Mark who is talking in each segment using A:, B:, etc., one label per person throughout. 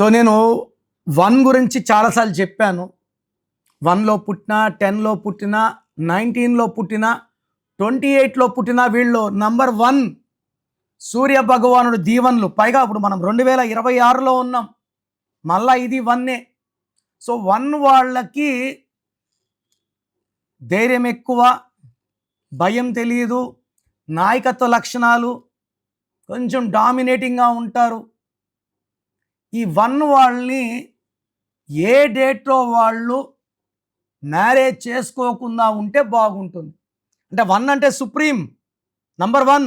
A: So నేను 1 గురించి చాలాసార్లు చెప్పాను. 1లో పుట్టిన, 10లో పుట్టిన, 19లో పుట్టిన, 28లో పుట్టిన వీళ్ళు నంబర్ 1 సూర్య భగవానుడు దీవెనలు. పైగా ఇప్పుడు మనం 2026లో ఉన్నాం. మళ్ళా ఇది 1ఏ. సో 1 వాళ్ళకి ధైర్యం ఎక్కువ, భయం తెలియదు, నాయకత్వ లక్షణాలు, కొంచెం డామినేటింగ్గా ఉంటారు. ఈ 1 వాళ్ళని ఏ డేట్లో వాళ్ళు మ్యారేజ్ చేసుకోకుండా ఉంటే బాగుంటుంది. అంటే 1 అంటే సుప్రీం, నంబర్ 1,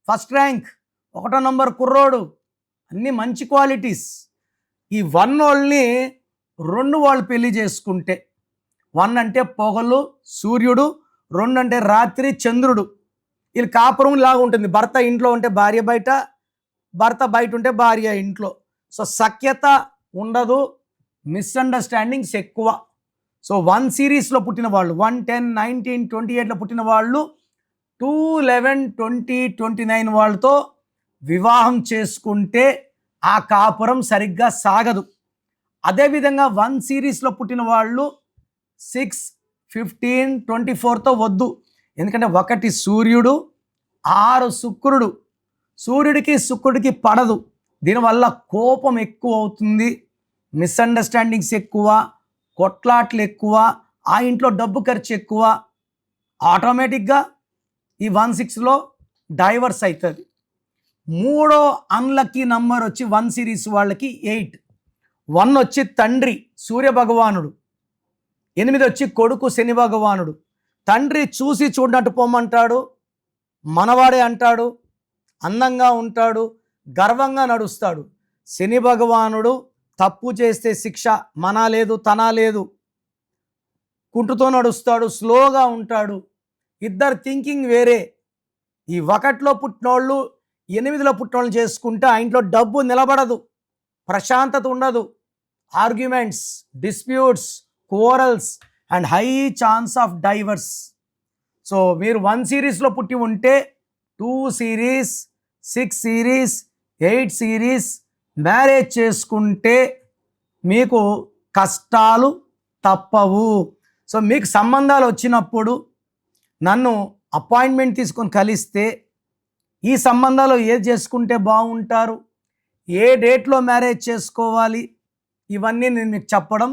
A: ఫస్ట్ ర్యాంక్, 1వ నంబర్ కుర్రోడు, అన్నీ మంచి క్వాలిటీస్. ఈ 1 వాళ్ళని 2 వాళ్ళు పెళ్లి చేసుకుంటే, 1 అంటే పొగలు సూర్యుడు, 2 అంటే రాత్రి చంద్రుడు. వీళ్ళు కాపురం లాగా ఉంటుంది. భర్త ఇంట్లో ఉంటే భార్య బయట, భర్త బయట ఉంటే భార్య ఇంట్లో. సో సఖ్యత ఉండదు, మిస్అండర్స్టాండింగ్స్ ఎక్కువ. సో 1 సిరీస్లో పుట్టిన వాళ్ళు, 1, 10, 19, 28లో పుట్టిన వాళ్ళు 2, 11, 20, 29 వాళ్ళతో వివాహం చేసుకుంటే ఆ కాపురం సరిగ్గా సాగదు. అదేవిధంగా 1 సిరీస్లో పుట్టిన వాళ్ళు 6, 15, 24తో వద్దు. ఎందుకంటే 1 సూర్యుడు, 6 శుక్రుడు. సూర్యుడికి శుక్రుడికి పడదు. దీనివల్ల కోపం ఎక్కువ అవుతుంది, మిస్అండర్స్టాండింగ్స్ ఎక్కువ, కొట్లాట్లు ఎక్కువ, ఆ ఇంట్లో డబ్బు ఖర్చు ఎక్కువ. ఆటోమేటిక్గా ఈ 1-6లో డైవర్స్ అవుతుంది. 3వ అన్లక్కీ నంబర్ వచ్చి 1 సిరీస్ వాళ్ళకి 8. 1 వచ్చి తండ్రి సూర్య భగవానుడు, 8 వచ్చి కొడుకు శని భగవానుడు. తండ్రి చూసి చూడనట్టు పొమ్మంటాడు, మనవాడే అంటాడు, అందంగా ఉంటాడు, గర్వంగా నడుస్తాడు. శని భగవానుడు తప్పు చేస్తే శిక్ష మనా లేదు తనా లేదు, కుంటుతో నడుస్తాడు, స్లోగా ఉంటాడు. ఇద్దరు థింకింగ్ వేరే. ఈ 1లో పుట్టినోళ్ళు 8లో పుట్టినోళ్ళు చేసుకుంటే ఆ ఇంట్లో డబ్బు నిలబడదు, ప్రశాంతత ఉండదు, arguments, disputes, corals and high chance of divorce. So మీరు 1 సిరీస్లో పుట్టి ఉంటే 2 సిరీస్, 6 సిరీస్, 8 సిరీస్ మ్యారేజ్ చేసుకుంటే మీకు కష్టాలు తప్పవు. సో మీకు సంబంధాలు వచ్చినప్పుడు నన్ను అపాయింట్మెంట్ తీసుకొని కలిస్తే ఈ సంబంధాలు ఏది చేసుకుంటే బాగుంటారు, ఏ డేట్లో మ్యారేజ్ చేసుకోవాలి, ఇవన్నీ నేను మీకు చెప్పడం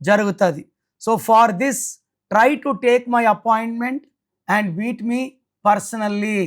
A: జరుగుతుంది. So far this try to take my appointment and meet me personally.